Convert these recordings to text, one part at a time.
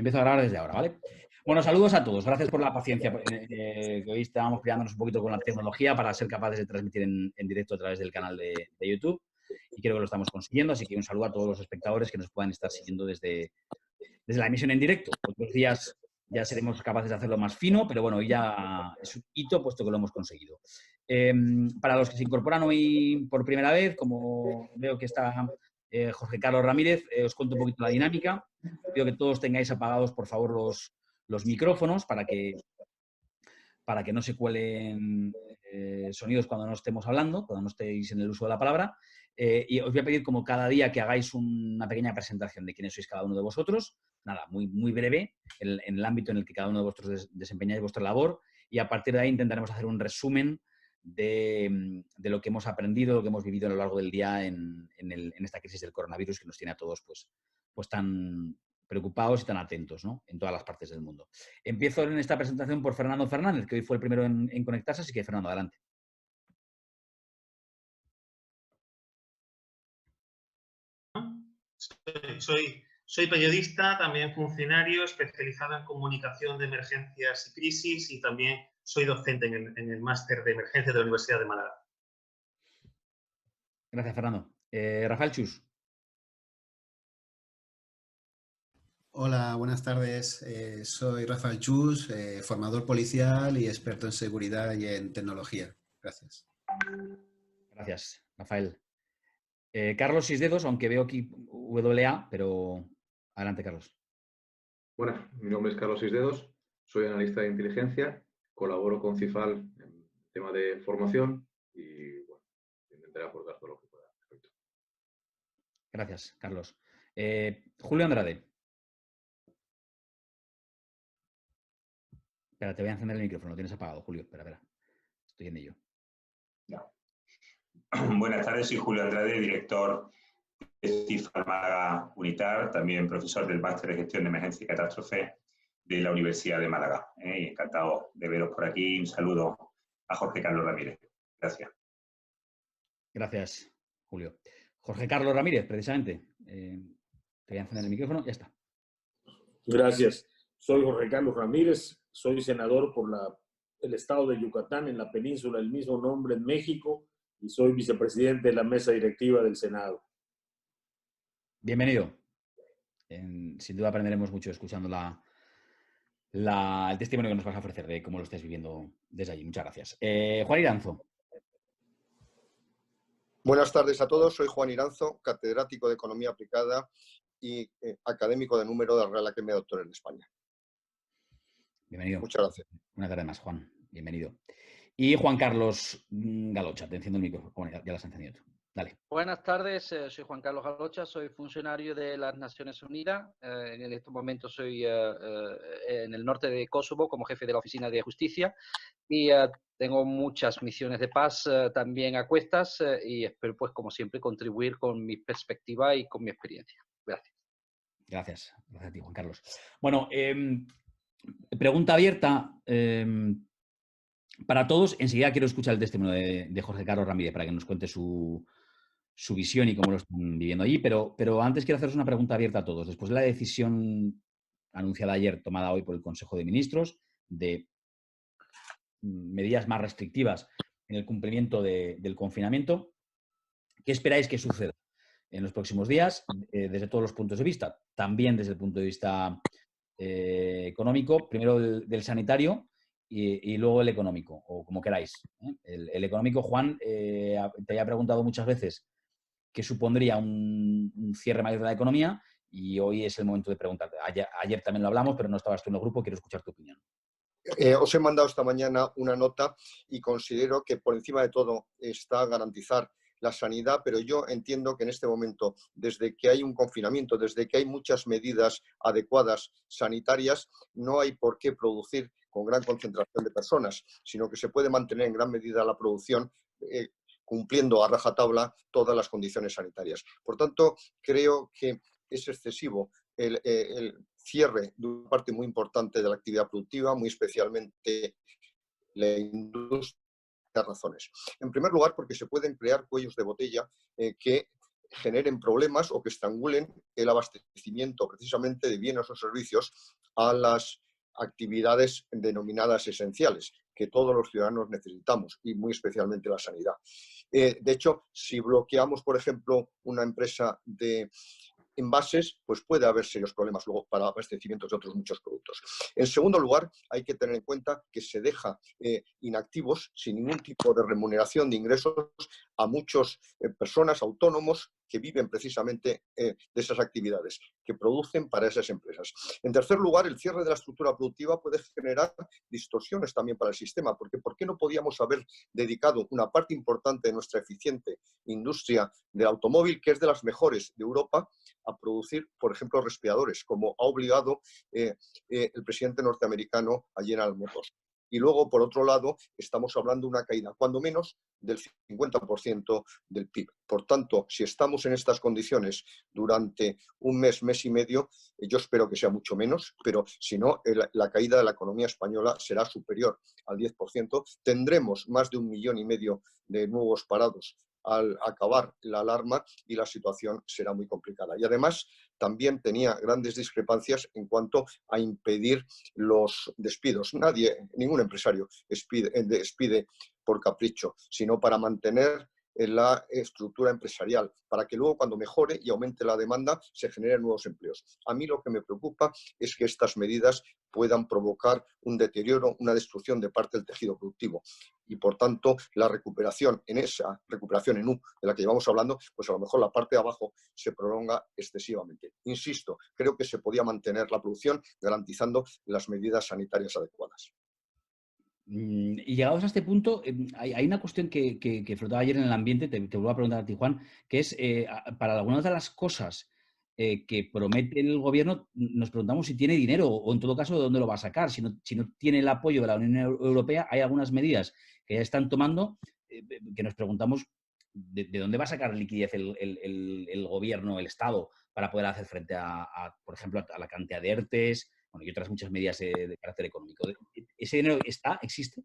Empiezo a grabar desde ahora, ¿vale? Bueno, saludos a todos. Gracias por la paciencia. Que hoy estábamos peleándonos un poquito con la tecnología para ser capaces de transmitir en directo a través del canal de YouTube. Y creo que lo estamos consiguiendo. Así que un saludo a todos los espectadores que nos puedan estar siguiendo desde la emisión en directo. Otros días ya seremos capaces de hacerlo más fino, pero bueno, hoy ya es un hito puesto que lo hemos conseguido. Para los que se incorporan hoy por primera vez, como veo que está Jorge Carlos Ramírez, os cuento un poquito la dinámica. Pido que todos tengáis apagados, por favor, los micrófonos para que no se cuelen sonidos cuando no estemos hablando, cuando no estéis en el uso de la palabra. Y os voy a pedir, como cada día, que hagáis una pequeña presentación de quiénes sois cada uno de vosotros. Nada, muy, muy breve, en el ámbito en el que cada uno de vosotros desempeñáis vuestra labor. Y a partir de ahí intentaremos hacer un resumen de lo que hemos aprendido, lo que hemos vivido a lo largo del día en esta crisis del coronavirus que nos tiene a todos pues tan preocupados y tan atentos, ¿no? En todas las partes del mundo. Empiezo en esta presentación por Fernando Fernández, que hoy fue el primero en conectarse, así que Fernando, adelante. Soy periodista, también funcionario, especializado en comunicación de emergencias y crisis, y también soy docente en el máster de emergencia de la Universidad de Málaga. Gracias, Fernando. Rafael Chus. Hola, buenas tardes. Soy Rafael Chus, formador policial y experto en seguridad y en tecnología. Gracias. Gracias, Rafael. Carlos Sisdedos, aunque veo aquí WA, pero adelante, Carlos. Bueno, mi nombre es Carlos Sisdedos, soy analista de inteligencia, colaboro con CIFAL en tema de formación y bueno, intentaré aportar todo lo que pueda. Perfecto. Gracias, Carlos. Julio Andrade. Espera, te voy a encender el micrófono, lo tienes apagado, Julio. Espera. Estoy en ello. Ya. Buenas tardes, soy Julio Andrade, director de CIFAL Málaga Unitar, también profesor del Máster de Gestión de Emergencia y Catástrofe de la Universidad de Málaga. Y encantado de veros por aquí. Un saludo a Jorge Carlos Ramírez. Gracias. Gracias, Julio. Jorge Carlos Ramírez, precisamente. Te voy a encender el micrófono, ya está. Gracias. Soy Jorge Carlos Ramírez, soy senador por el estado de Yucatán, en la península del mismo nombre, en México, y soy vicepresidente de la mesa directiva del Senado. Bienvenido. Sin duda aprenderemos mucho escuchando el testimonio que nos vas a ofrecer de cómo lo estáis viviendo desde allí. Muchas gracias. Juan Iranzo. Buenas tardes a todos. Soy Juan Iranzo, catedrático de Economía Aplicada y académico de número de la Real Academia de Doctores de España. Bienvenido. Muchas gracias. Una tarde más, Juan. Bienvenido. Y Juan Carlos Galocha, te enciendo el micrófono. Bueno, ya lo has encendido tú. Dale. Buenas tardes, soy Juan Carlos Galocha, soy funcionario de las Naciones Unidas. En estos momentos soy en el norte de Kosovo como jefe de la Oficina de Justicia y tengo muchas misiones de paz también a cuestas y espero, pues, como siempre, contribuir con mi perspectiva y con mi experiencia. Gracias. Gracias a ti, Juan Carlos. Bueno, pregunta abierta para todos. Enseguida quiero escuchar el testimonio de Jorge Carlos Ramírez para que nos cuente su visión y cómo lo están viviendo allí, pero antes quiero haceros una pregunta abierta a todos. Después de la decisión anunciada ayer, tomada hoy por el Consejo de Ministros, de medidas más restrictivas en el cumplimiento del confinamiento, ¿qué esperáis que suceda en los próximos días desde todos los puntos de vista? También desde el punto de vista económico, primero del sanitario y luego el económico, o como queráis. El económico, Juan, te había preguntado muchas veces qué supondría un cierre mayor de la economía y hoy es el momento de preguntarte. Ayer también lo hablamos, pero no estabas tú en el grupo, quiero escuchar tu opinión. Os he mandado esta mañana una nota y considero que por encima de todo está garantizar la sanidad, pero yo entiendo que en este momento, desde que hay un confinamiento, desde que hay muchas medidas adecuadas sanitarias, no hay por qué producir con gran concentración de personas, sino que se puede mantener en gran medida la producción cumpliendo a rajatabla todas las condiciones sanitarias. Por tanto, creo que es excesivo el cierre de una parte muy importante de la actividad productiva, muy especialmente la industria, razones. En primer lugar, porque se pueden crear cuellos de botella que generen problemas o que estrangulen el abastecimiento precisamente de bienes o servicios a las actividades denominadas esenciales, que todos los ciudadanos necesitamos, y muy especialmente la sanidad. De hecho, si bloqueamos, por ejemplo, una empresa de envases, pues puede haber serios problemas luego para abastecimientos de otros muchos productos. En segundo lugar, hay que tener en cuenta que se deja inactivos, sin ningún tipo de remuneración de ingresos, a muchas personas autónomos que viven precisamente de esas actividades, que producen para esas empresas. En tercer lugar, el cierre de la estructura productiva puede generar distorsiones también para el sistema, porque ¿por qué no podíamos haber dedicado una parte importante de nuestra eficiente industria del automóvil, que es de las mejores de Europa, a producir, por ejemplo, respiradores, como ha obligado el presidente norteamericano a General Motors? Y luego, por otro lado, estamos hablando de una caída, cuando menos, del 50% del PIB. Por tanto, si estamos en estas condiciones durante un mes, mes y medio, yo espero que sea mucho menos, pero si no, la caída de la economía española será superior al 10%. Tendremos más de 1,5 millones de nuevos parados al acabar la alarma y la situación será muy complicada. Y además también tenía grandes discrepancias en cuanto a impedir los despidos. Ningún empresario despide por capricho, sino para mantener la estructura empresarial, para que luego cuando mejore y aumente la demanda se generen nuevos empleos. A mí lo que me preocupa es que estas medidas puedan provocar un deterioro, una destrucción de parte del tejido productivo. Y por tanto, la recuperación en esa recuperación en U de la que llevamos hablando, pues a lo mejor la parte de abajo se prolonga excesivamente. Insisto, creo que se podía mantener la producción garantizando las medidas sanitarias adecuadas. Y llegados a este punto, hay una cuestión que flotaba ayer en el ambiente, te vuelvo a preguntar a ti, Juan, que es, para algunas de las cosas que promete el gobierno, nos preguntamos si tiene dinero o, en todo caso, de dónde lo va a sacar. Si no tiene el apoyo de la Unión Europea, hay algunas medidas que ya están tomando que nos preguntamos de dónde va a sacar liquidez el gobierno, el Estado, para poder hacer frente por ejemplo, a la cantidad de ERTEs, bueno, y otras muchas medidas de carácter económico. ¿Ese dinero existe?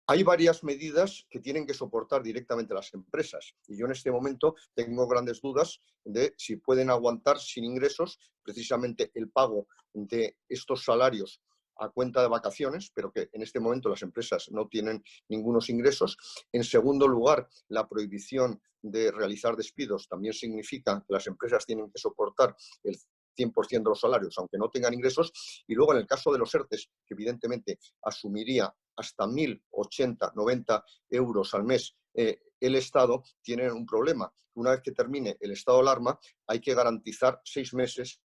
Hay varias medidas que tienen que soportar directamente las empresas y yo en este momento tengo grandes dudas de si pueden aguantar sin ingresos precisamente el pago de estos salarios a cuenta de vacaciones, pero que en este momento las empresas no tienen ningunos ingresos. En segundo lugar, la prohibición de realizar despidos también significa que las empresas tienen que soportar el 100% de los salarios, aunque no tengan ingresos. Y luego, en el caso de los ERTEs, que evidentemente asumiría hasta 1.080, 90 euros al mes el Estado, tiene un problema. Una vez que termine el estado de alarma, hay que garantizar 6 meses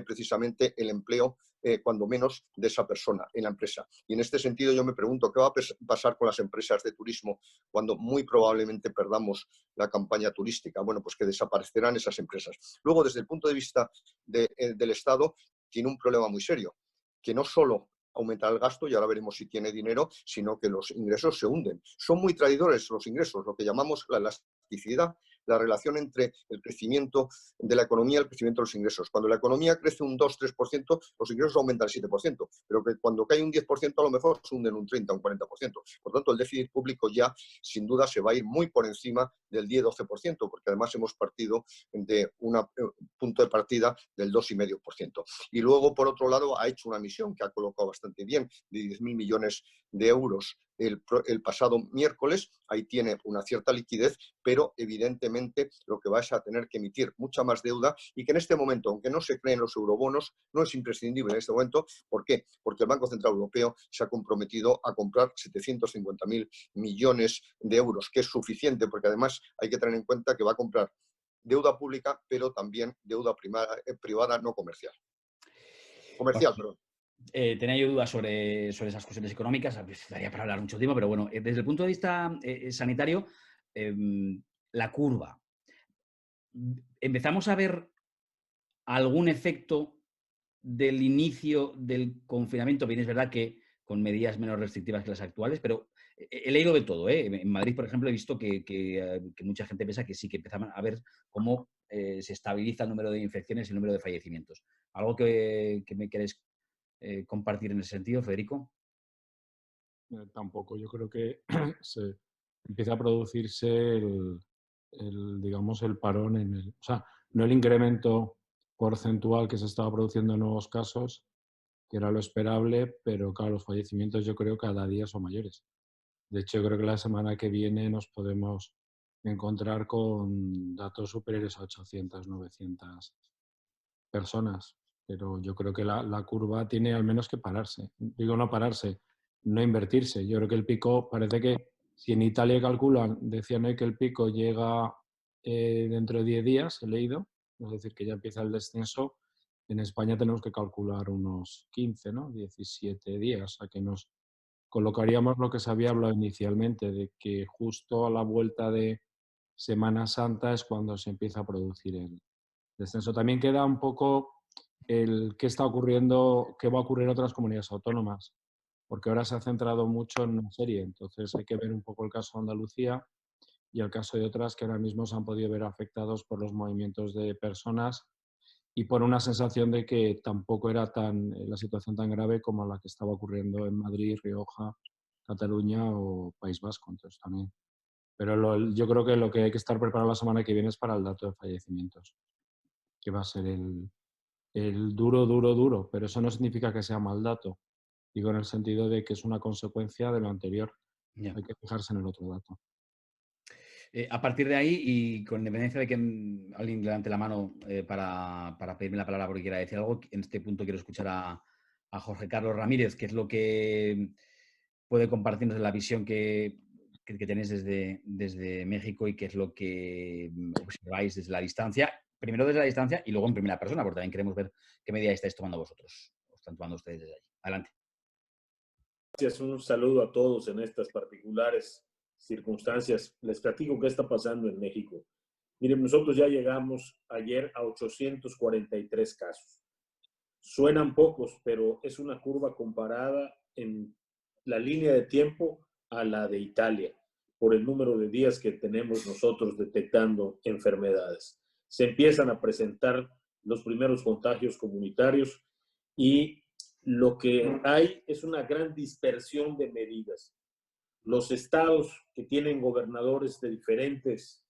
precisamente el empleo, cuando menos, de esa persona en la empresa. Y en este sentido yo me pregunto, ¿qué va a pasar con las empresas de turismo cuando muy probablemente perdamos la campaña turística? Bueno, pues que desaparecerán esas empresas. Luego, desde el punto de vista del Estado, tiene un problema muy serio, que no solo aumentar el gasto, y ahora veremos si tiene dinero, sino que los ingresos se hunden. Son muy traidores los ingresos, lo que llamamos la elasticidad, la relación entre el crecimiento de la economía y el crecimiento de los ingresos. Cuando la economía crece un 2-3%, los ingresos aumentan el 7%, pero que cuando cae un 10%, a lo mejor se hunden un 30 o un 40%. Por tanto, el déficit público ya, sin duda, se va a ir muy por encima del 10-12%, porque además hemos partido de un punto de partida del 2,5%. Y luego, por otro lado, ha hecho una emisión que ha colocado bastante bien, de 10.000 millones de euros el pasado miércoles. Ahí tiene una cierta liquidez, pero evidentemente lo que vais a tener que emitir mucha más deuda y que en este momento, aunque no se creen los eurobonos, no es imprescindible en este momento. ¿Por qué? Porque el Banco Central Europeo se ha comprometido a comprar 750.000 millones de euros, que es suficiente, porque además hay que tener en cuenta que va a comprar deuda pública, pero también deuda privada no comercial. Perdón. Tenía yo dudas sobre esas cuestiones económicas, daría para hablar mucho tiempo, pero bueno, desde el punto de vista sanitario, la curva. ¿Empezamos a ver algún efecto del inicio del confinamiento? Bien, es verdad que con medidas menos restrictivas que las actuales, pero he leído de todo. En Madrid, por ejemplo, he visto que mucha gente piensa que sí, que empezaban a ver cómo se estabiliza el número de infecciones y el número de fallecimientos. ¿Algo que me queréis compartir en ese sentido, Federico? Tampoco. Yo creo que se empieza a producirse digamos, el parón o sea, no el incremento porcentual que se estaba produciendo en nuevos casos, que era lo esperable, pero claro, los fallecimientos yo creo cada día son mayores. De hecho, yo creo que la semana que viene nos podemos encontrar con datos superiores a 800, 900 personas. Pero yo creo que la curva tiene al menos que pararse. Digo no pararse, no invertirse. Yo creo que el pico, parece que si en Italia calculan, decían hoy que el pico llega dentro de 10 días, he leído, es decir, que ya empieza el descenso. En España tenemos que calcular unos 15, ¿no? 17 días, a que nos colocaríamos lo que se había hablado inicialmente, de que justo a la vuelta de Semana Santa es cuando se empieza a producir el descenso. También queda un poco el qué está ocurriendo, qué va a ocurrir en otras comunidades autónomas, porque ahora se ha centrado mucho en una serie, entonces hay que ver un poco el caso de Andalucía y el caso de otras que ahora mismo se han podido ver afectados por los movimientos de personas y por una sensación de que tampoco era la situación tan grave como la que estaba ocurriendo en Madrid, Rioja, Cataluña o País Vasco. Entonces también. Pero yo creo que lo que hay que estar preparado la semana que viene es para el dato de fallecimientos, que va a ser el duro, pero eso no significa que sea mal dato. Digo en el sentido de que es una consecuencia de lo anterior. Yeah. Hay que fijarse en el otro dato. A partir de ahí, y con independencia de que alguien levante la mano para pedirme la palabra porque quiera decir algo, en este punto quiero escuchar a Jorge Carlos Ramírez, que es lo que puede compartirnos de la visión que tenéis desde México y qué es lo que observáis desde la distancia. Primero desde la distancia y luego en primera persona, porque también queremos ver qué medida estáis tomando vosotros, o están tomando ustedes desde allí. Adelante. Gracias, un saludo a todos en estas particulares circunstancias. Les platico qué está pasando en México. Miren, nosotros ya llegamos ayer a 843 casos. Suenan pocos, pero es una curva comparada en la línea de tiempo a la de Italia, por el número de días que tenemos nosotros detectando enfermedades. Se empiezan a presentar los primeros contagios comunitarios y lo que hay es una gran dispersión de medidas. Los estados que tienen gobernadores de diferentes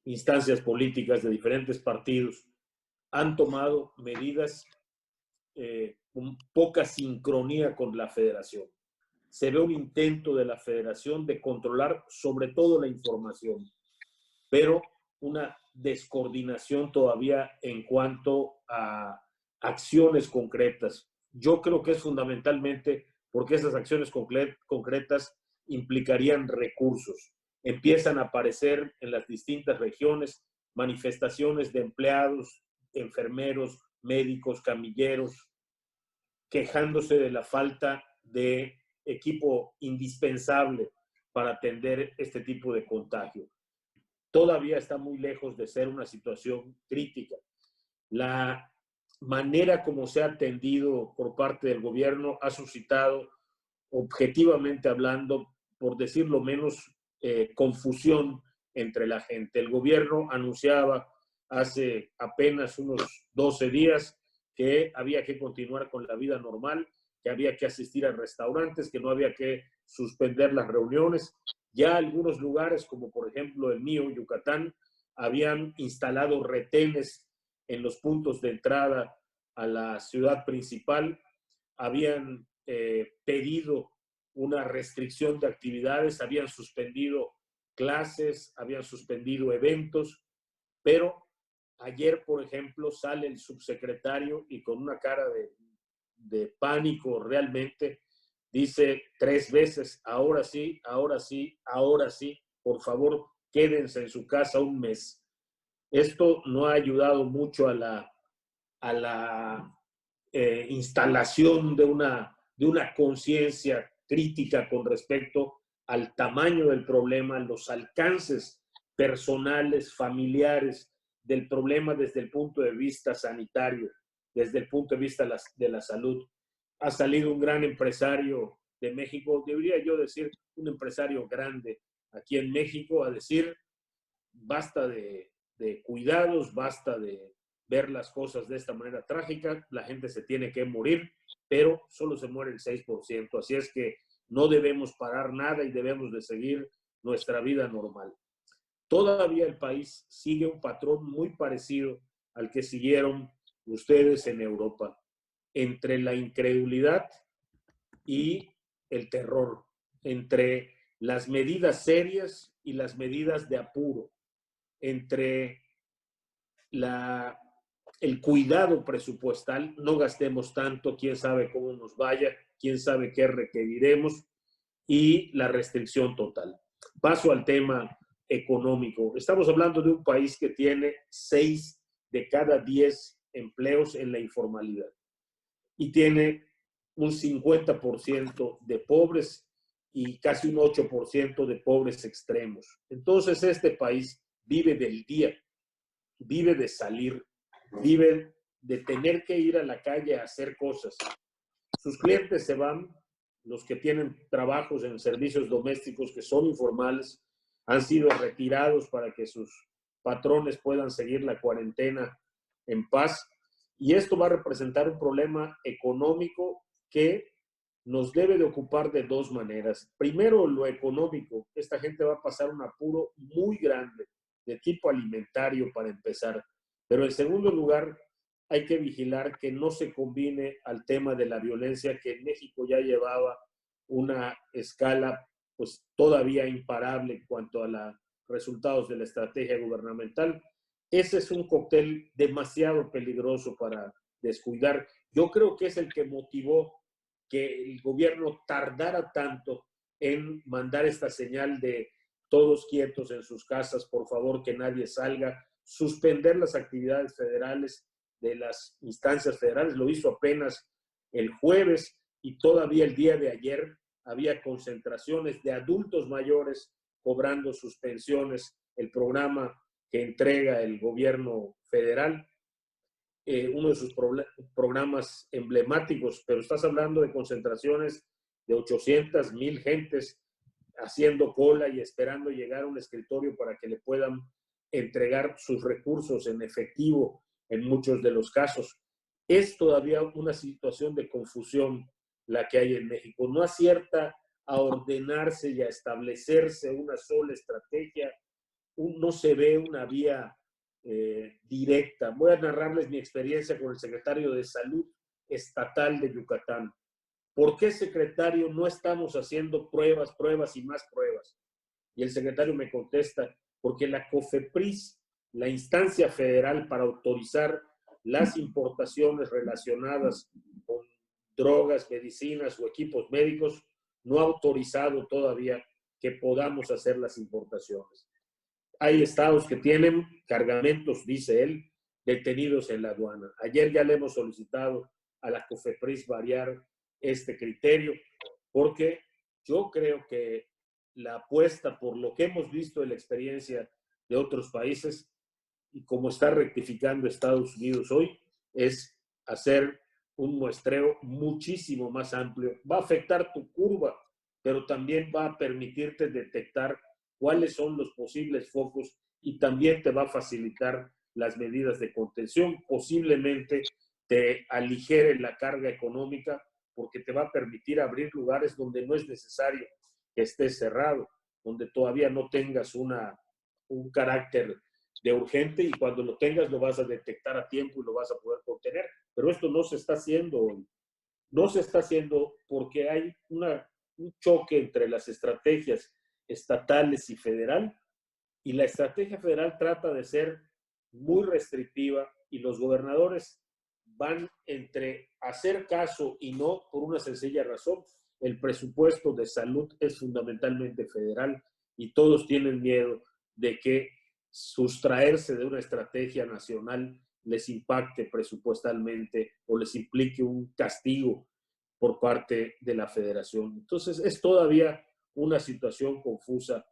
instancias políticas, de diferentes partidos, han tomado medidas con poca sincronía con la federación. Se ve un intento de la federación de controlar sobre todo la información, pero una descoordinación todavía en cuanto a acciones concretas. Yo creo que es fundamentalmente porque esas acciones concretas implicarían recursos. Empiezan a aparecer en las distintas regiones manifestaciones de empleados, enfermeros, médicos, camilleros, quejándose de la falta de equipo indispensable para atender este tipo de contagio. Todavía está muy lejos de ser una situación crítica. La manera como se ha atendido por parte del gobierno ha suscitado, objetivamente hablando, por decirlo menos, confusión entre la gente. El gobierno anunciaba hace apenas unos 12 días que había que continuar con la vida normal, que había que asistir a restaurantes, que no había que suspender las reuniones. Ya algunos lugares, como por ejemplo el mío, Yucatán, habían instalado retenes en los puntos de entrada a la ciudad principal, habían pedido una restricción de actividades, habían suspendido clases, habían suspendido eventos, pero ayer, por ejemplo, sale el subsecretario y con una cara de pánico realmente dice 3 veces, ahora sí, ahora sí, ahora sí, por favor, quédense en su casa un mes. Esto no ha ayudado mucho a la instalación de una conciencia crítica con respecto al tamaño del problema, los alcances personales, familiares del problema desde el punto de vista sanitario, desde el punto de vista de la salud. Ha salido un gran empresario de México, debería yo decir un empresario grande aquí en México, a decir basta de cuidados, basta de ver las cosas de esta manera trágica, la gente se tiene que morir, pero solo se muere el 6%, así es que no debemos parar nada y debemos de seguir nuestra vida normal. Todavía el país sigue un patrón muy parecido al que siguieron ustedes en Europa, entre la incredulidad y el terror, entre las medidas serias y las medidas de apuro, entre el cuidado presupuestal, no gastemos tanto, quién sabe cómo nos vaya, quién sabe qué requeriremos, y la restricción total. Paso al tema económico. Estamos hablando de un país que tiene 6 de cada 10 empleos en la informalidad y tiene un 50% de pobres y casi un 8% de pobres extremos. Entonces este país vive del día, vive de salir, vive de tener que ir a la calle a hacer cosas. Sus clientes se van, los que tienen trabajos en servicios domésticos que son informales, han sido retirados para que sus patrones puedan seguir la cuarentena en paz. Y esto va a representar un problema económico que nos debe de ocupar de dos maneras. Primero, lo económico. Esta gente va a pasar un apuro muy grande de tipo alimentario para empezar. Pero en segundo lugar, hay que vigilar que no se combine al tema de la violencia, que en México ya llevaba una escala pues todavía imparable en cuanto a los resultados de la estrategia gubernamental. Ese es un cóctel demasiado peligroso para descuidar. Yo creo que es el que motivó que el gobierno tardara tanto en mandar esta señal de todos quietos en sus casas, por favor que nadie salga, suspender las actividades federales de las instancias federales. Lo hizo apenas el jueves y todavía el día de ayer había concentraciones de adultos mayores cobrando sus pensiones, el programa que entrega el gobierno federal, uno de sus programas emblemáticos, pero estás hablando de concentraciones de 800, 1000 gentes haciendo cola y esperando llegar a un escritorio para que le puedan entregar sus recursos en efectivo en muchos de los casos. Es todavía una situación de confusión la que hay en México. No acierta a ordenarse y a establecerse una sola estrategia. No se ve una vía directa. Voy a narrarles mi experiencia con el secretario de Salud Estatal de Yucatán. ¿Por qué, secretario, no estamos haciendo pruebas y más pruebas? Y el secretario me contesta, porque la COFEPRIS, la instancia federal para autorizar las importaciones relacionadas con drogas, medicinas o equipos médicos, no ha autorizado todavía que podamos hacer las importaciones. Hay estados que tienen cargamentos, dice él, detenidos en la aduana. Ayer ya le hemos solicitado a la COFEPRIS variar este criterio, porque yo creo que la apuesta por lo que hemos visto en la experiencia de otros países y como está rectificando Estados Unidos hoy, es hacer un muestreo muchísimo más amplio. Va a afectar tu curva, pero también va a permitirte detectar cuáles son los posibles focos y también te va a facilitar las medidas de contención. Posiblemente te aligere la carga económica porque te va a permitir abrir lugares donde no es necesario que estés cerrado, donde todavía no tengas un carácter de urgente y cuando lo tengas lo vas a detectar a tiempo y lo vas a poder contener. Pero esto no se está haciendo hoy. No se está haciendo porque hay un choque entre las estrategias estatales y federal, y la estrategia federal trata de ser muy restrictiva y los gobernadores van entre hacer caso y no por una sencilla razón. El presupuesto de salud es fundamentalmente federal y todos tienen miedo de que sustraerse de una estrategia nacional les impacte presupuestalmente o les implique un castigo por parte de la federación. Entonces, es todavía una situación confusa.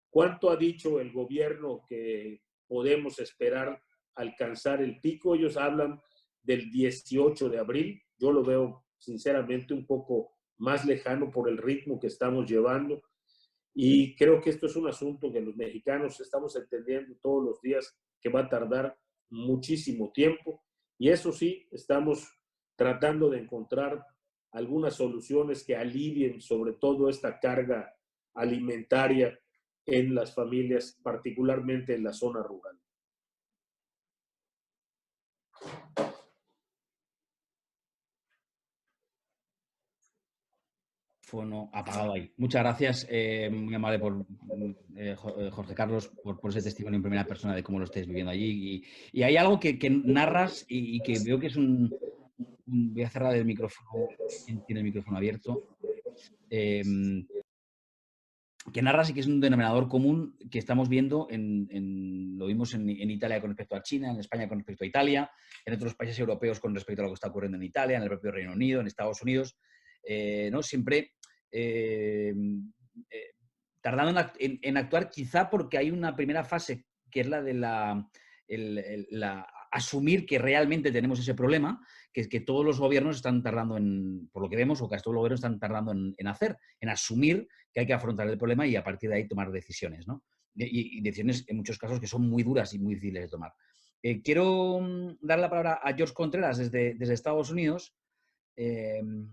¿Cuánto ha dicho el gobierno que podemos esperar alcanzar el pico? Ellos hablan del 18 de abril. Yo lo veo sinceramente un poco más lejano por el ritmo que estamos llevando. Y creo que esto es un asunto que los mexicanos estamos entendiendo todos los días que va a tardar muchísimo tiempo. Y eso sí, estamos tratando de encontrar algunas soluciones que alivien sobre todo esta carga alimentaria en las familias, particularmente en la zona rural. Fono apagado ahí. Muchas gracias, muy amable por Jorge Carlos, por ese testimonio en primera persona de cómo lo estáis viviendo allí. Y hay algo que narras y que veo que es voy a cerrar el micrófono, tiene el micrófono abierto. Que narras y que es un denominador común que estamos viendo, lo vimos en Italia con respecto a China, en España con respecto a Italia, en otros países europeos con respecto a lo que está ocurriendo en Italia, en el propio Reino Unido, en Estados Unidos, ¿no? Siempre tardando en actuar, quizá porque hay una primera fase que es la de asumir que realmente tenemos ese problema, que es que todos los gobiernos están tardando por lo que vemos, o casi todos los gobiernos están tardando en asumir que hay que afrontar el problema y a partir de ahí tomar decisiones, ¿no? Y decisiones en muchos casos que son muy duras y muy difíciles de tomar. Quiero dar la palabra a George Contreras desde Estados Unidos,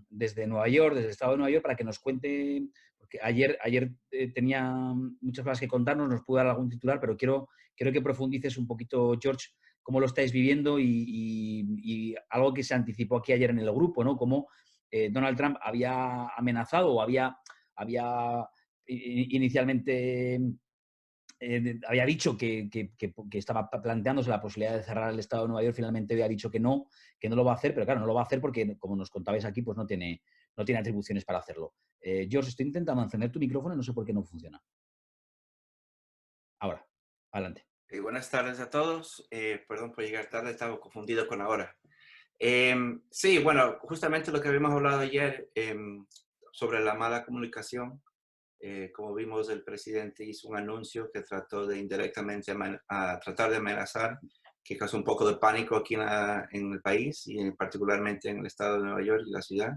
desde Nueva York, desde el estado de Nueva York, para que nos cuente, porque ayer tenía muchas cosas que contarnos, nos pudo dar algún titular, pero quiero que profundices un poquito, George, cómo lo estáis viviendo y algo que se anticipó aquí ayer en el grupo, ¿no? Cómo Donald Trump había amenazado o había inicialmente había dicho que estaba planteándose la posibilidad de cerrar el estado de Nueva York. Finalmente había dicho que no lo va a hacer, pero claro, no lo va a hacer porque, como nos contabais aquí, pues no tiene atribuciones para hacerlo. George, estoy intentando encender tu micrófono y no sé por qué no funciona. Ahora, adelante. Buenas tardes a todos. Perdón por llegar tarde, estaba confundido con la hora. Sí, bueno, justamente lo que habíamos hablado ayer sobre la mala comunicación. Como vimos, el presidente hizo un anuncio que trató de indirectamente tratar de amenazar, que causó un poco de pánico aquí en el país y particularmente en el estado de Nueva York y la ciudad.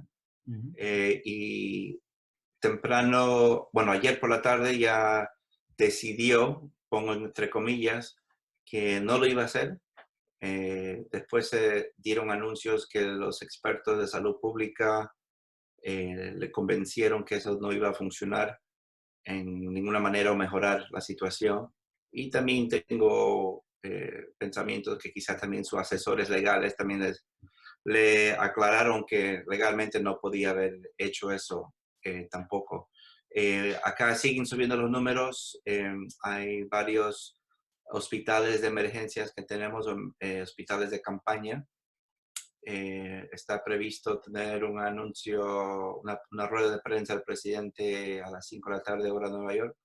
Uh-huh. Y temprano, bueno, ayer por la tarde ya decidió, pongo entre comillas, que no lo iba a hacer. Después se dieron anuncios que los expertos de salud pública le convencieron que eso no iba a funcionar en ninguna manera o mejorar la situación. Y también tengo pensamientos que quizás también sus asesores legales también le aclararon que legalmente no podía haber hecho eso tampoco. Acá siguen subiendo los números. Hay varios hospitales de emergencias que tenemos, hospitales de campaña. Está previsto tener un anuncio, una rueda de prensa del presidente a las 5 de la tarde, hora de Nueva York,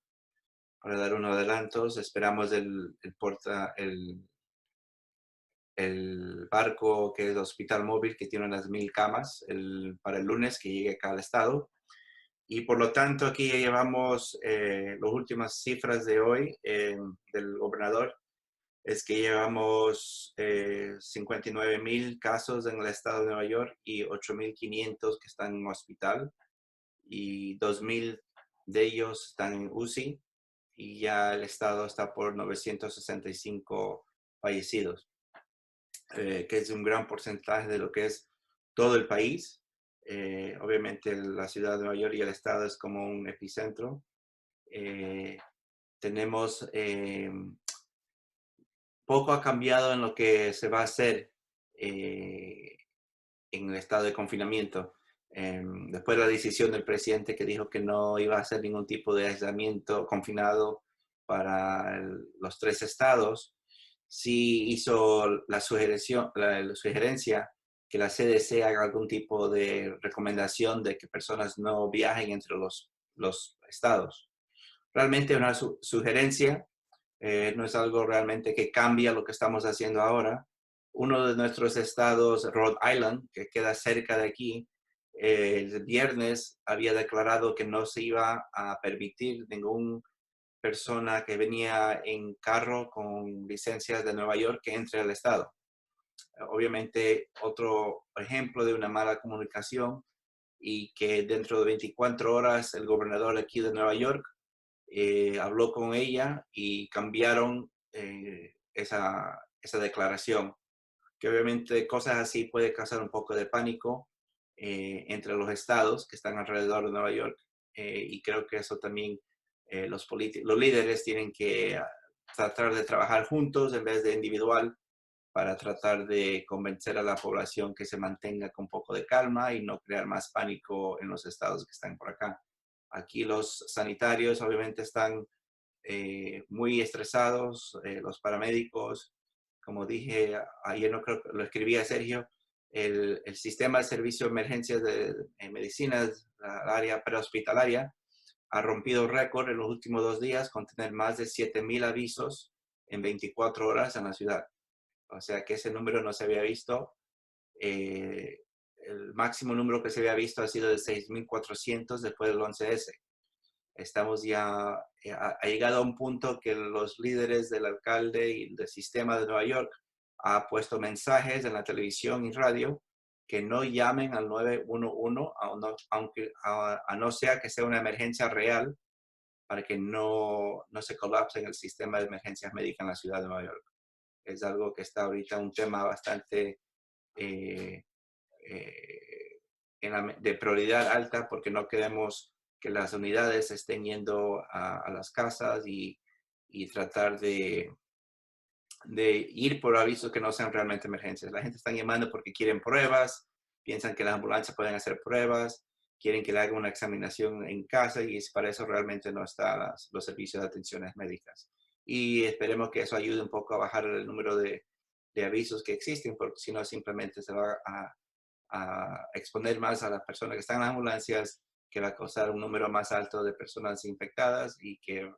para dar unos adelantos. Esperamos el barco que es el hospital móvil, que tiene unas 1000 camas para el lunes, que llegue acá al estado. Y por lo tanto, aquí ya llevamos las últimas cifras de hoy del gobernador. Es que llevamos 59,000 casos en el estado de Nueva York y 8,500 que están en hospital, y 2,000 de ellos están en UCI, y ya el estado está por 965 fallecidos, que es un gran porcentaje de lo que es todo el país. Obviamente la ciudad de Nueva York y el estado es como un epicentro. Tenemos... poco ha cambiado en lo que se va a hacer en el estado de confinamiento. Después de la decisión del presidente que dijo que no iba a hacer ningún tipo de aislamiento confinado para los 3 estados, sí hizo la sugerencia que la CDC haga algún tipo de recomendación de que personas no viajen entre los estados. Realmente es una sugerencia. No es algo realmente que cambia lo que estamos haciendo ahora. Uno de nuestros estados, Rhode Island, que queda cerca de aquí, el viernes había declarado que no se iba a permitir ninguna persona que venía en carro con licencias de Nueva York que entre al estado. Obviamente, otro ejemplo de una mala comunicación, y que dentro de 24 horas el gobernador aquí de Nueva York habló con ella y cambiaron esa declaración, que obviamente cosas así puede causar un poco de pánico entre los estados que están alrededor de Nueva York, y creo que eso también los líderes tienen que tratar de trabajar juntos en vez de individual para tratar de convencer a la población que se mantenga con un poco de calma y no crear más pánico en los estados que están por acá. Aquí los sanitarios obviamente están muy estresados, los paramédicos, como dije ayer, no creo que lo escribí a Sergio, el sistema de servicio de emergencias de medicinas, la área prehospitalaria, ha rompido récord en los últimos 2 días con tener más de 7,000 avisos en 24 horas en la ciudad. O sea que ese número no se había visto. El máximo número que se había visto ha sido de 6,400 después del 11S. Estamos ya, ha llegado a un punto que los líderes del alcalde y del sistema de Nueva York ha puesto mensajes en la televisión y radio que no llamen al 911 a no sea que sea una emergencia real para que no se colapse en el sistema de emergencias médicas en la ciudad de Nueva York. Es algo que está ahorita un tema bastante de prioridad alta porque no queremos que las unidades estén yendo a las casas y tratar de ir por avisos que no sean realmente emergencias. La gente está llamando porque quieren pruebas, piensan que las ambulancias pueden hacer pruebas, quieren que le hagan una examinación en casa y para eso realmente no están los servicios de atenciones médicas. Y esperemos que eso ayude un poco a bajar el número de avisos que existen, porque si no simplemente se va a exponer más a las personas que están en las ambulancias, que va a causar un número más alto de personas infectadas y que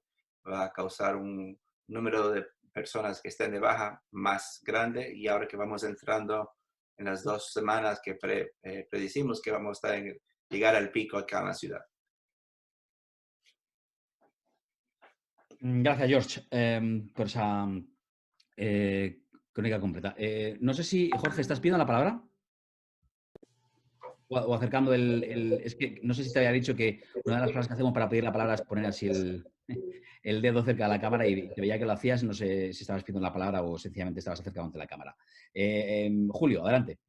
va a causar un número de personas que estén de baja más grande. Y ahora que vamos entrando en las 2 semanas que predicimos que vamos a llegar al pico acá en la ciudad. Gracias, George, por esa crónica completa. No sé si, Jorge, ¿estás pidiendo la palabra? O acercando es que no sé si te había dicho que una de las cosas que hacemos para pedir la palabra es poner así el dedo cerca de la cámara y te veía que lo hacías, no sé si estabas pidiendo la palabra o sencillamente estabas acercado ante la cámara. Julio, adelante.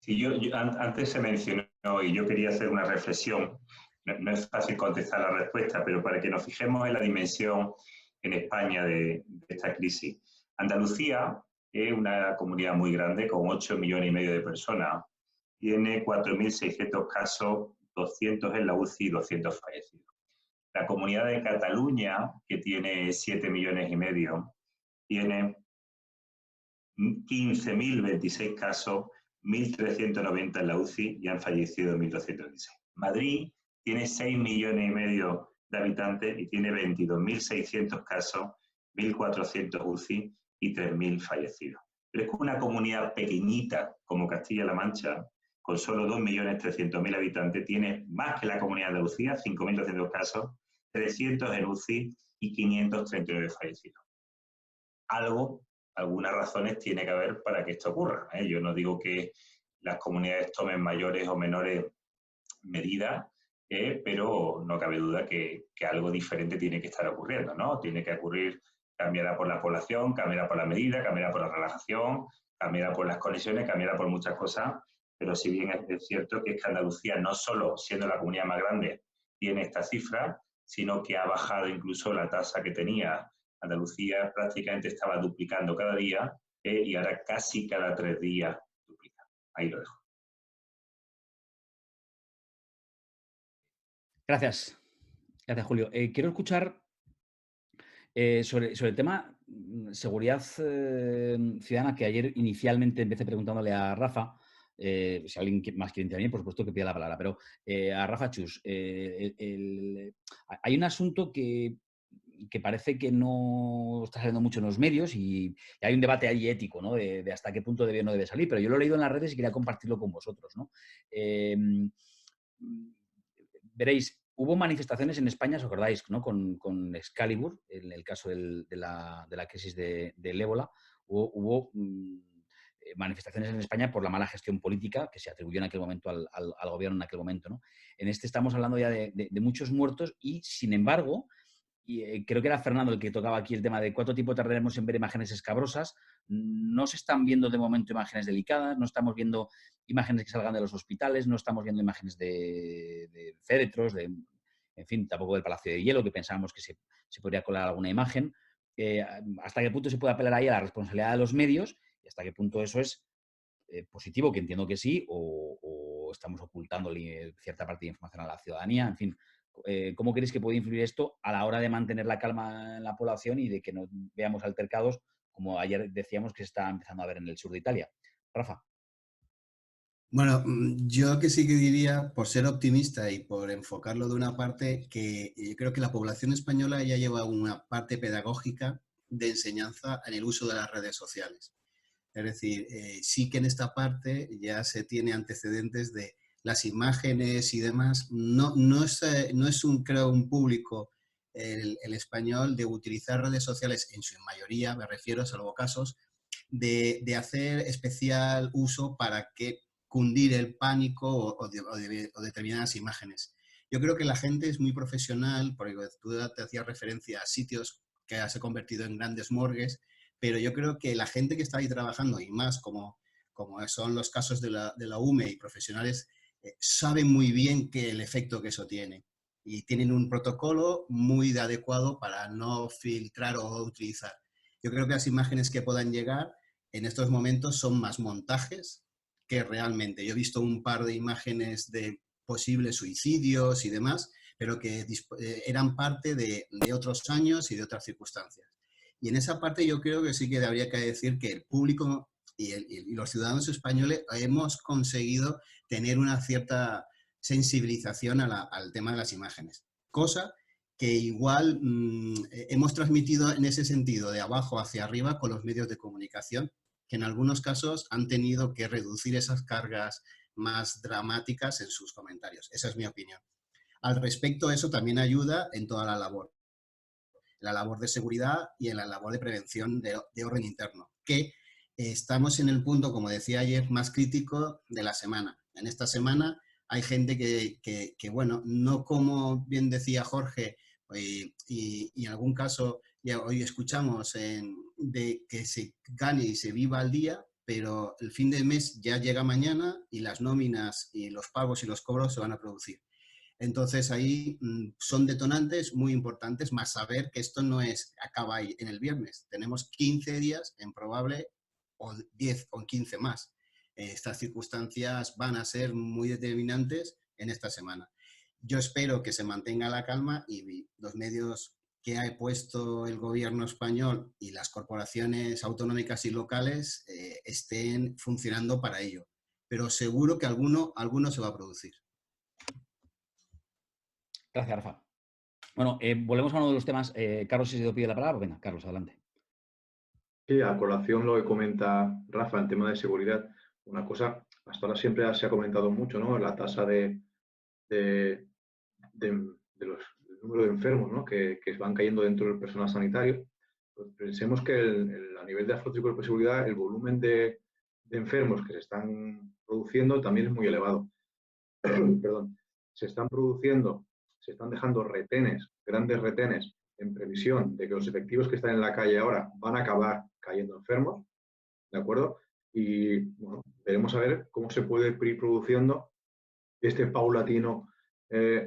Sí, antes se mencionó y yo quería hacer una reflexión. No es fácil contestar la respuesta, pero para que nos fijemos en la dimensión en España de esta crisis. Andalucía es una comunidad muy grande, con 8,5 millones de personas. Tiene 4.600 casos, 200 en la UCI y 200 fallecidos. La comunidad de Cataluña, que tiene 7,5 millones, tiene 15.026 casos, 1.390 en la UCI y han fallecido 1.216. Madrid tiene 6,5 millones de habitantes y tiene 22.600 casos, 1.400 UCI y 3.000 fallecidos. Pero es que una comunidad pequeñita como Castilla-La Mancha, con solo 2.300.000 habitantes, tiene más que la comunidad de Andalucía, 5.200 casos, 300 en UCI y 539 fallecidos. Algunas razones tiene que haber para que esto ocurra, ¿eh? Yo no digo que las comunidades tomen mayores o menores medidas, pero no cabe duda que algo diferente tiene que estar ocurriendo, ¿no? Tiene que ocurrir, cambiará por la población, cambiará por la medida, cambiará por la relajación, cambiará por las conexiones, cambiará por muchas cosas, pero si bien es cierto que Andalucía, no solo siendo la comunidad más grande, tiene esta cifra, sino que ha bajado incluso la tasa que tenía. Andalucía prácticamente estaba duplicando cada día y ahora casi cada 3 días duplica. Ahí lo dejo. Gracias. Gracias, Julio. Quiero escuchar sobre el tema seguridad ciudadana, que ayer inicialmente empecé preguntándole a Rafa. Si alguien más quiere intervenir, por supuesto que pida la palabra, pero a Rafa Chus, hay un asunto que parece que no está saliendo mucho en los medios y hay un debate ahí ético, ¿no? De hasta qué punto debe o no debe salir, pero yo lo he leído en las redes y quería compartirlo con vosotros, ¿no? Veréis, hubo manifestaciones en España, ¿os acordáis, ¿no? Con Excalibur, en el caso de la crisis del ébola, hubo manifestaciones en España por la mala gestión política que se atribuyó en aquel momento al gobierno en aquel momento, ¿no? En este estamos hablando ya de muchos muertos y, sin embargo, creo que era Fernando el que tocaba aquí el tema de cuánto tiempo tardaremos en ver imágenes escabrosas. No se están viendo de momento imágenes delicadas, no estamos viendo imágenes que salgan de los hospitales, no estamos viendo imágenes de féretros, en fin, tampoco del Palacio de Hielo, que pensábamos que se podría colar alguna imagen. ¿Hasta qué punto se puede apelar ahí a la responsabilidad de los medios? Y hasta qué punto eso es positivo, que entiendo que sí, o estamos ocultándole cierta parte de información a la ciudadanía. En fin, ¿cómo creéis que puede influir esto a la hora de mantener la calma en la población y de que no veamos altercados, como ayer decíamos que se está empezando a ver en el sur de Italia? Rafa. Bueno, yo que sí que diría, por ser optimista y por enfocarlo de una parte, que yo creo que la población española ya lleva una parte pedagógica de enseñanza en el uso de las redes sociales. Es decir, sí que en esta parte ya se tiene antecedentes de las imágenes y demás. No es creo, un público el español de utilizar redes sociales en su mayoría, me refiero, salvo casos, de hacer especial uso para que cundir el pánico o determinadas imágenes. Yo creo que la gente es muy profesional, porque tú te hacías referencia a sitios que se han convertido en grandes morgues, pero yo creo que la gente que está ahí trabajando, y más como son los casos de la UME y profesionales, saben muy bien el efecto que eso tiene. Y tienen un protocolo muy adecuado para no filtrar o utilizar. Yo creo que las imágenes que puedan llegar en estos momentos son más montajes que realmente. Yo he visto un par de imágenes de posibles suicidios y demás, pero que eran parte de otros años y de otras circunstancias. Y en esa parte yo creo que sí que habría que decir que el público y los ciudadanos españoles hemos conseguido tener una cierta sensibilización al tema de las imágenes. Cosa que igual hemos transmitido en ese sentido de abajo hacia arriba con los medios de comunicación, que en algunos casos han tenido que reducir esas cargas más dramáticas en sus comentarios. Esa es mi opinión. Al respecto, eso también ayuda en toda la labor de seguridad y en la labor de prevención de orden interno, que estamos en el punto, como decía ayer, más crítico de la semana. En esta semana hay gente que bueno, no como bien decía Jorge, y en algún caso ya hoy escuchamos de que se gane y se viva al día, pero el fin de mes ya llega mañana y las nóminas y los pagos y los cobros se van a producir. Entonces ahí son detonantes muy importantes, más saber que esto no acaba ahí en el viernes. Tenemos 15 días en probable, o 10 o 15 más. Estas circunstancias van a ser muy determinantes en esta semana. Yo espero que se mantenga la calma y los medios que ha puesto el gobierno español y las corporaciones autonómicas y locales estén funcionando para ello. Pero seguro que alguno se va a producir. Gracias, Rafa. Bueno, volvemos a uno de los temas. Carlos, si se pide la palabra, venga, Carlos, adelante. Sí, a colación lo que comenta Rafa en tema de seguridad, una cosa, hasta ahora siempre se ha comentado mucho, ¿no? La tasa del número de enfermos, ¿no? que van cayendo dentro del personal sanitario. Pues pensemos que a nivel de Fuerzas y Cuerpos de Seguridad, el volumen de enfermos que se están produciendo también es muy elevado. Perdón. Se están dejando retenes, grandes retenes, en previsión de que los efectivos que están en la calle ahora van a acabar cayendo enfermos, ¿de acuerdo? Y bueno, veremos a ver cómo se puede ir produciendo este paulatino,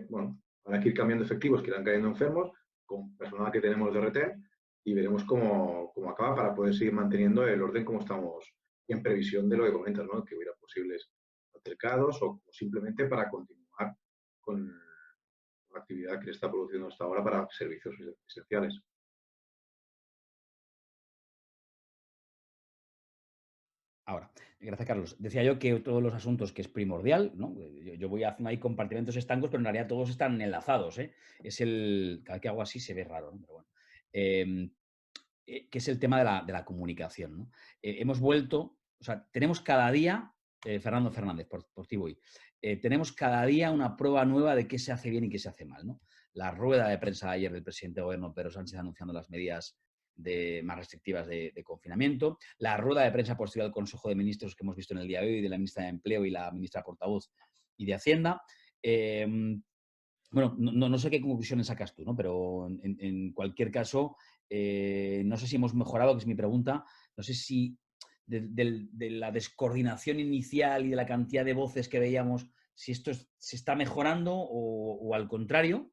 bueno, van a ir cambiando efectivos que irán cayendo enfermos con personal que tenemos de retén y veremos cómo acaba para poder seguir manteniendo el orden como estamos en previsión de lo que comentas, ¿no? Que hubiera posibles altercados o simplemente para continuar con la actividad que se está produciendo hasta ahora para servicios esenciales. Ahora, gracias, Carlos. Decía yo que todos los asuntos que es primordial, ¿no? Yo voy haciendo ahí compartimentos estancos, pero en realidad todos están enlazados, ¿eh? Cada que hago así se ve raro, ¿no? Pero bueno. Que es el tema de la comunicación, ¿no? Hemos vuelto, o sea, tenemos cada día, Fernando Fernández, por ti voy, tenemos cada día una prueba nueva de qué se hace bien y qué se hace mal, ¿no? La rueda de prensa de ayer del presidente del gobierno, Pedro Sánchez, anunciando las medidas más restrictivas de confinamiento, la rueda de prensa posterior al Consejo de Ministros que hemos visto en el día de hoy de la ministra de Empleo y la ministra portavoz y de Hacienda. Bueno, no sé qué conclusiones sacas tú, ¿no? Pero en cualquier caso, no sé si hemos mejorado, que es mi pregunta, no sé si de la descoordinación inicial y de la cantidad de voces que veíamos, si esto se está mejorando o al contrario.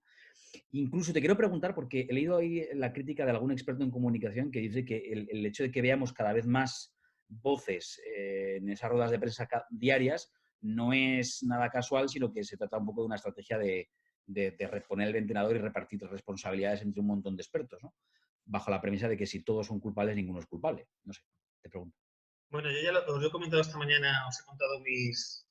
Incluso te quiero preguntar, porque he leído ahí la crítica de algún experto en comunicación que dice que el hecho de que veamos cada vez más voces en esas ruedas de prensa diarias no es nada casual, sino que se trata un poco de una estrategia de reponer el ventilador y repartir responsabilidades entre un montón de expertos, ¿no? Bajo la premisa de que si todos son culpables, ninguno es culpable. No sé, te pregunto. Bueno, yo ya os lo he comentado esta mañana, os he contado mis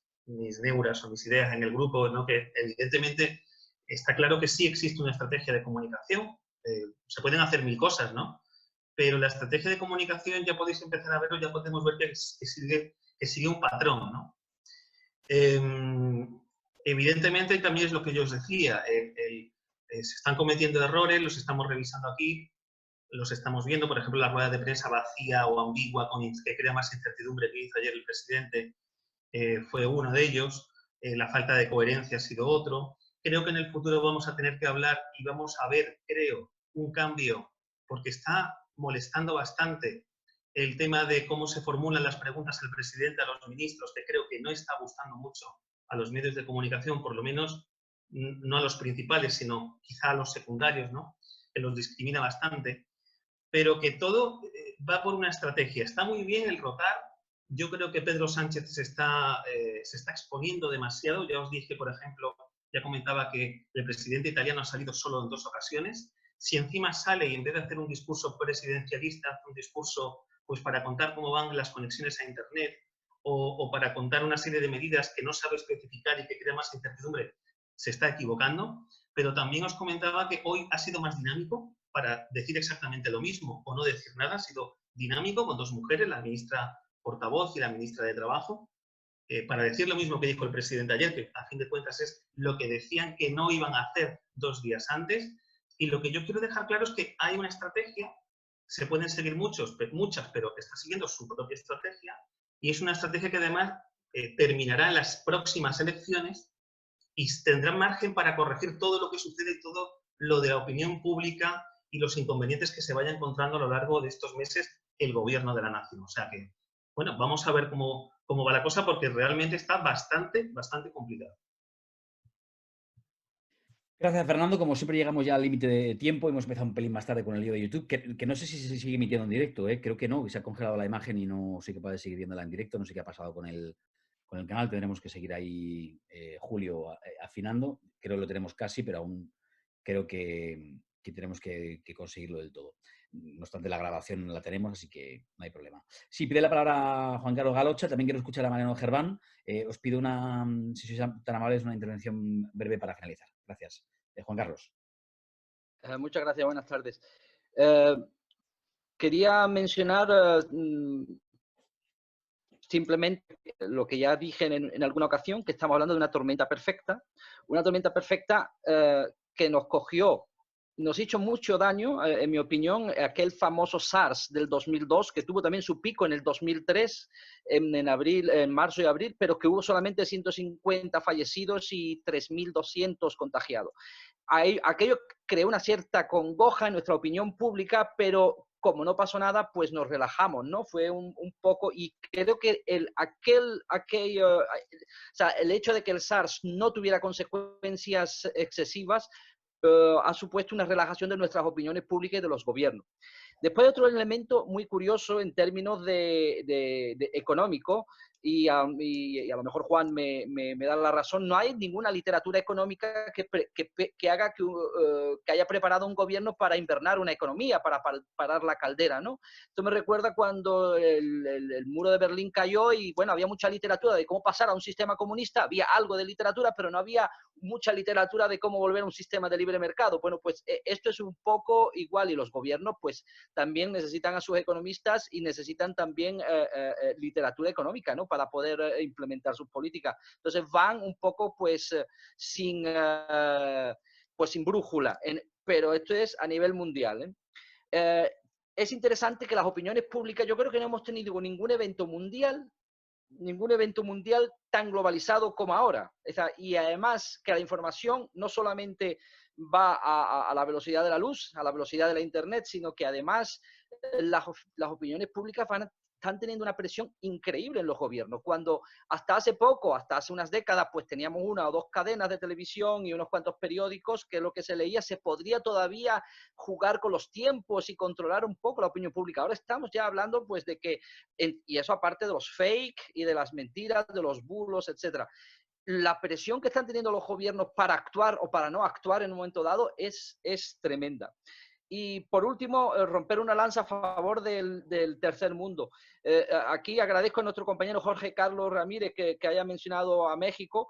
neuras o mis ideas en el grupo, ¿no? Que evidentemente está claro que sí existe una estrategia de comunicación. Se pueden hacer mil cosas, ¿no? Pero la estrategia de comunicación ya podéis empezar a verlo, ya podemos ver que sigue un patrón, ¿no? Evidentemente, también es lo que yo os decía, se están cometiendo errores, los estamos revisando aquí, los estamos viendo, por ejemplo, la rueda de prensa vacía o ambigua que crea más incertidumbre que hizo ayer el presidente, fue uno de ellos, la falta de coherencia ha sido otro. Creo que en el futuro vamos a tener que hablar y vamos a ver, creo, un cambio, porque está molestando bastante el tema de cómo se formulan las preguntas el presidente a los ministros, que creo que no está gustando mucho a los medios de comunicación, por lo menos no a los principales, sino quizá a los secundarios, ¿no? Que los discrimina bastante, pero que todo va por una estrategia. Está muy bien el rotar. Yo creo que Pedro Sánchez se está exponiendo demasiado. Ya os dije, por ejemplo, ya comentaba que el presidente italiano ha salido solo en 2 ocasiones. Si encima sale y en vez de hacer un discurso presidencialista, hace un discurso pues para contar cómo van las conexiones a Internet o para contar una serie de medidas que no sabe especificar y que crea más incertidumbre, se está equivocando. Pero también os comentaba que hoy ha sido más dinámico para decir exactamente lo mismo o no decir nada. Ha sido dinámico con 2 mujeres, la ministra portavoz y la ministra de Trabajo, para decir lo mismo que dijo el presidente ayer, que a fin de cuentas es lo que decían que no iban a hacer 2 días antes. Y lo que yo quiero dejar claro es que hay una estrategia, se pueden seguir muchas, pero está siguiendo su propia estrategia, y es una estrategia que además terminará en las próximas elecciones y tendrá margen para corregir todo lo que sucede y todo lo de la opinión pública y los inconvenientes que se vaya encontrando a lo largo de estos meses el gobierno de la nación. O sea que, bueno, vamos a ver cómo va la cosa, porque realmente está bastante complicado. Gracias, Fernando. Como siempre llegamos ya al límite de tiempo. Hemos empezado un pelín más tarde con el lío de YouTube, que no sé si se sigue emitiendo en directo. Creo que no, que se ha congelado la imagen y no soy capaz de seguir viéndola en directo. No sé qué ha pasado con el canal. Tendremos que seguir ahí, Julio, afinando. Creo que lo tenemos casi, pero aún creo que tenemos que conseguirlo del todo. No obstante, la grabación la tenemos, así que no hay problema. Sí, pide la palabra a Juan Carlos Galocha. También quiero escuchar a Mariano Gerván. Os pido si sois tan amables, una intervención breve para finalizar. Gracias. Juan Carlos. Muchas gracias, buenas tardes. Quería mencionar simplemente lo que ya dije en alguna ocasión, que estamos hablando de una tormenta perfecta que nos cogió, nos hizo mucho daño, en mi opinión, aquel famoso SARS del 2002, que tuvo también su pico en el 2003, en marzo y abril, pero que hubo solamente 150 fallecidos y 3.200 contagiados. Aquello creó una cierta congoja en nuestra opinión pública, pero como no pasó nada, pues nos relajamos, ¿no? Fue un poco, y creo que el hecho de que el SARS no tuviera consecuencias excesivas ha supuesto una relajación de nuestras opiniones públicas y de los gobiernos. Después, otro elemento muy curioso en términos de económico, y a lo mejor Juan me da la razón, no hay ninguna literatura económica que haga que haya preparado un gobierno para invernar una economía, para parar la caldera, ¿no? Esto me recuerda cuando el muro de Berlín cayó y, bueno, había mucha literatura de cómo pasar a un sistema comunista, había algo de literatura, pero no había mucha literatura de cómo volver a un sistema de libre mercado. Bueno, pues esto es un poco igual, y los gobiernos pues también necesitan a sus economistas y necesitan también literatura económica, ¿no? Para poder implementar sus políticas. Entonces van un poco pues sin brújula, pero esto es a nivel mundial. Es interesante que las opiniones públicas, yo creo que no hemos tenido ningún evento mundial tan globalizado como ahora. Y además que la información no solamente va a la velocidad de la luz, a la velocidad de la internet, sino que además las opiniones públicas están teniendo una presión increíble en los gobiernos, cuando hasta hace poco, hasta hace unas décadas, pues teníamos 1 o 2 cadenas de televisión y unos cuantos periódicos que lo que se leía se podría todavía jugar con los tiempos y controlar un poco la opinión pública. Ahora estamos ya hablando pues de que, y eso aparte de los fake y de las mentiras, de los bulos, etcétera. La presión que están teniendo los gobiernos para actuar o para no actuar en un momento dado es tremenda. Y por último, romper una lanza a favor del tercer mundo. Aquí agradezco a nuestro compañero Jorge Carlos Ramírez que haya mencionado a México.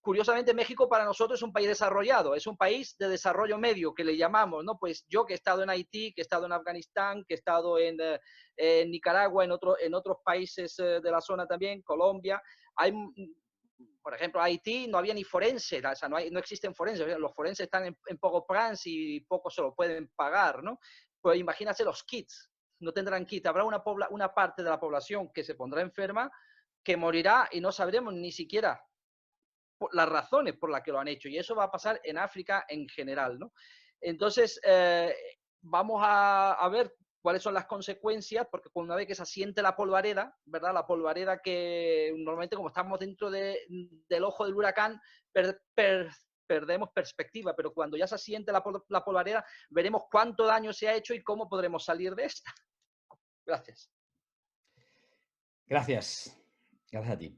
Curiosamente, México para nosotros es un país desarrollado, es un país de desarrollo medio, que le llamamos, ¿no? Pues yo que he estado en Haití, que he estado en Afganistán, que he estado en Nicaragua, en otros países de la zona también, Colombia, hay... Por ejemplo, Haití no había ni forense, o sea, no existen forenses, los forenses están en Port-au-Prince y pocos se lo pueden pagar, ¿no? Pues imagínate los kits, no tendrán kit, habrá una parte de la población que se pondrá enferma, que morirá y no sabremos ni siquiera las razones por las que lo han hecho, y eso va a pasar en África en general, ¿no? Entonces, vamos a ver cuáles son las consecuencias, porque una vez que se asiente la polvareda, ¿verdad? La polvareda que normalmente como estamos dentro del ojo del huracán, perdemos perspectiva, pero cuando ya se asiente la polvareda, veremos cuánto daño se ha hecho y cómo podremos salir de esta. Gracias. Gracias. Gracias a ti.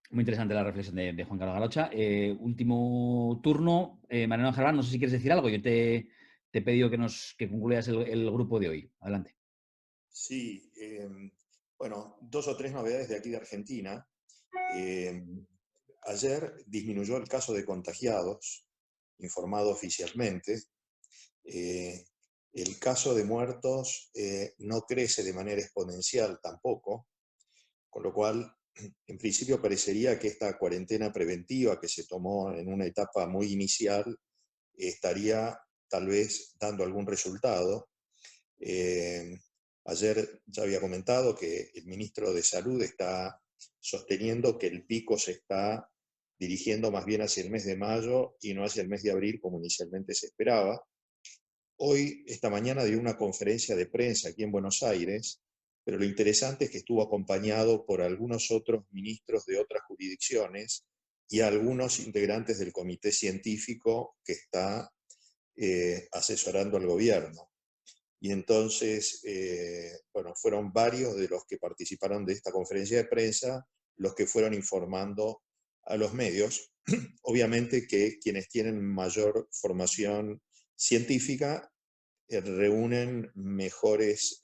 Muy interesante la reflexión de Juan Carlos Galocha. Último turno. Mariano Germán, no sé si quieres decir algo. Yo te he pedido que concluyas el grupo de hoy. Adelante. Sí, bueno, 2 o 3 novedades de aquí de Argentina. Ayer disminuyó el caso de contagiados, informado oficialmente. El caso de muertos no crece de manera exponencial tampoco, con lo cual, en principio parecería que esta cuarentena preventiva que se tomó en una etapa muy inicial estaría tal vez dando algún resultado. Ayer ya había comentado que el ministro de Salud está sosteniendo que el pico se está dirigiendo más bien hacia el mes de mayo y no hacia el mes de abril como inicialmente se esperaba. Hoy, esta mañana, dio una conferencia de prensa aquí en Buenos Aires, pero lo interesante es que estuvo acompañado por algunos otros ministros de otras jurisdicciones y algunos integrantes del comité científico que está asesorando al gobierno. Y entonces, bueno, fueron varios de los que participaron de esta conferencia de prensa los que fueron informando a los medios. Obviamente que quienes tienen mayor formación científica reúnen mejores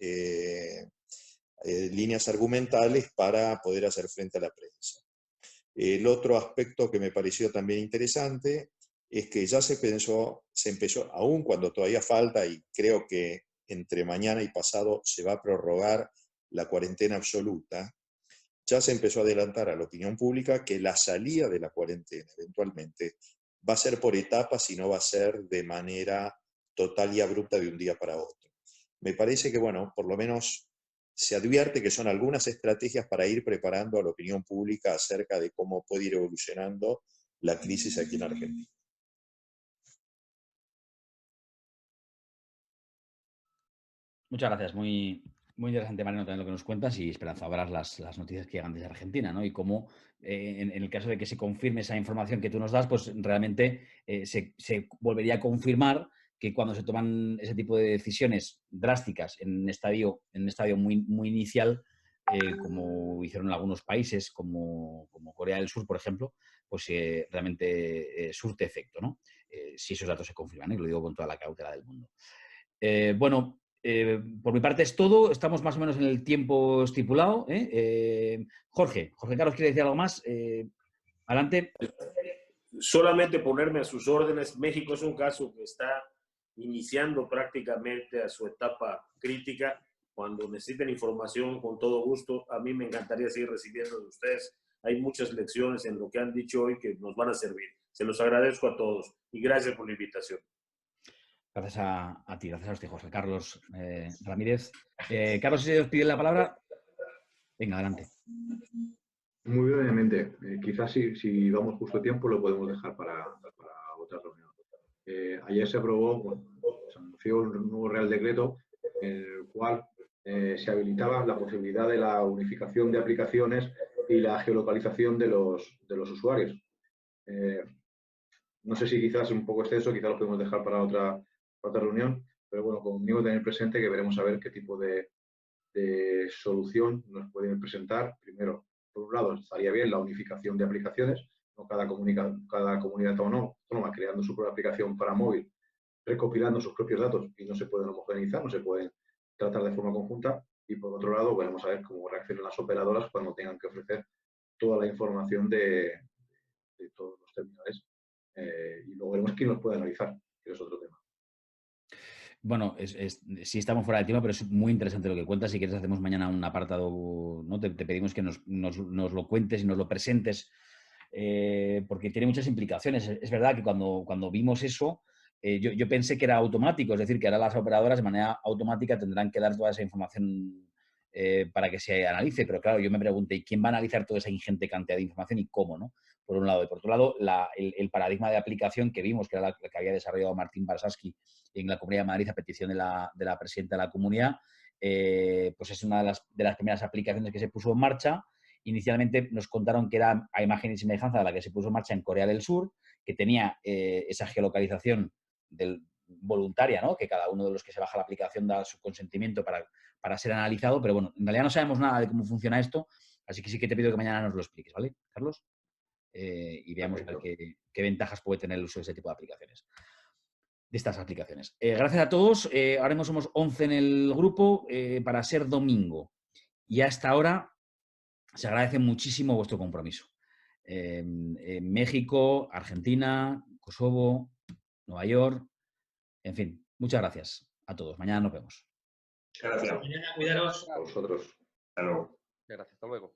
líneas argumentales para poder hacer frente a la prensa. El otro aspecto que me pareció también interesante es que ya se empezó, aún cuando todavía falta, y creo que entre mañana y pasado se va a prorrogar la cuarentena absoluta, ya se empezó a adelantar a la opinión pública que la salida de la cuarentena eventualmente va a ser por etapas y no va a ser de manera total y abrupta de un día para otro. Me parece que, bueno, por lo menos se advierte que son algunas estrategias para ir preparando a la opinión pública acerca de cómo puede ir evolucionando la crisis aquí en Argentina. Muchas gracias. Muy interesante, Mariano, también lo que nos cuentas, y esperanzadoras las noticias que llegan desde Argentina, ¿no? Y cómo, en el caso de que se confirme esa información que tú nos das, pues realmente se volvería a confirmar que cuando se toman ese tipo de decisiones drásticas en un estadio muy inicial, como hicieron en algunos países, como Corea del Sur, por ejemplo, pues realmente surte efecto, ¿no? Si esos datos se confirman, y lo digo con toda la cautela del mundo. Bueno, por mi parte es todo. Estamos más o menos en el tiempo estipulado. Jorge Carlos, ¿quiere decir algo más? Adelante. Solamente ponerme a sus órdenes. México es un caso que está iniciando prácticamente a su etapa crítica. Cuando necesiten información, con todo gusto, a mí me encantaría seguir recibiendo de ustedes. Hay muchas lecciones en lo que han dicho hoy que nos van a servir. Se los agradezco a todos y gracias por la invitación. Gracias a ti, gracias a usted, José Carlos Ramírez. Carlos, si os pide la palabra, venga, adelante. Muy brevemente, quizás si damos justo tiempo lo podemos dejar para otra reunión. Ayer se aprobó, se anunció un nuevo Real Decreto en el cual se habilitaba la posibilidad de la unificación de aplicaciones y la geolocalización de los usuarios. No sé si quizás es un poco exceso, quizás lo podemos dejar para otra reunión, pero bueno, conmigo tener presente que veremos a ver qué tipo de solución nos pueden presentar. Primero, por un lado, estaría bien la unificación de aplicaciones, no cada comunidad autónoma creando su propia aplicación para móvil, recopilando sus propios datos y no se pueden homogeneizar, no se pueden tratar de forma conjunta. Y por otro lado, veremos a ver cómo reaccionan las operadoras cuando tengan que ofrecer toda la información de todos los terminales. Y luego veremos quién los puede analizar, que es otro tema. Bueno, sí estamos fuera del tema, pero es muy interesante lo que cuentas. Si quieres hacemos mañana un apartado, ¿no? Te pedimos que nos lo cuentes y nos lo presentes, porque tiene muchas implicaciones. Es verdad que cuando vimos eso, yo pensé que era automático, es decir, que ahora las operadoras de manera automática tendrán que dar toda esa información para que se analice, pero claro, yo me pregunté, ¿y quién va a analizar toda esa ingente cantidad de información y cómo, ¿no? Por un lado. Y por otro lado, el paradigma de aplicación que vimos, que era la que había desarrollado Martín Barsaski en la Comunidad de Madrid a petición de la presidenta de la comunidad, pues es una de las primeras aplicaciones que se puso en marcha. Inicialmente nos contaron que era a imagen y semejanza de la que se puso en marcha en Corea del Sur, que tenía esa geolocalización voluntaria, ¿no? Que cada uno de los que se baja la aplicación da su consentimiento para ser analizado, pero bueno, en realidad no sabemos nada de cómo funciona esto, así que sí que te pido que mañana nos lo expliques, ¿vale, Carlos? Y veamos a ver qué ventajas puede tener el uso de ese tipo de aplicaciones. De estas aplicaciones. Gracias a todos. Ahora mismo somos 11 en el grupo para ser domingo. Y hasta ahora se agradece muchísimo vuestro compromiso. México, Argentina, Kosovo, Nueva York, en fin, muchas gracias a todos. Mañana nos vemos. Gracias. Mañana, cuidaros. A vosotros. Hasta luego. Gracias, hasta luego.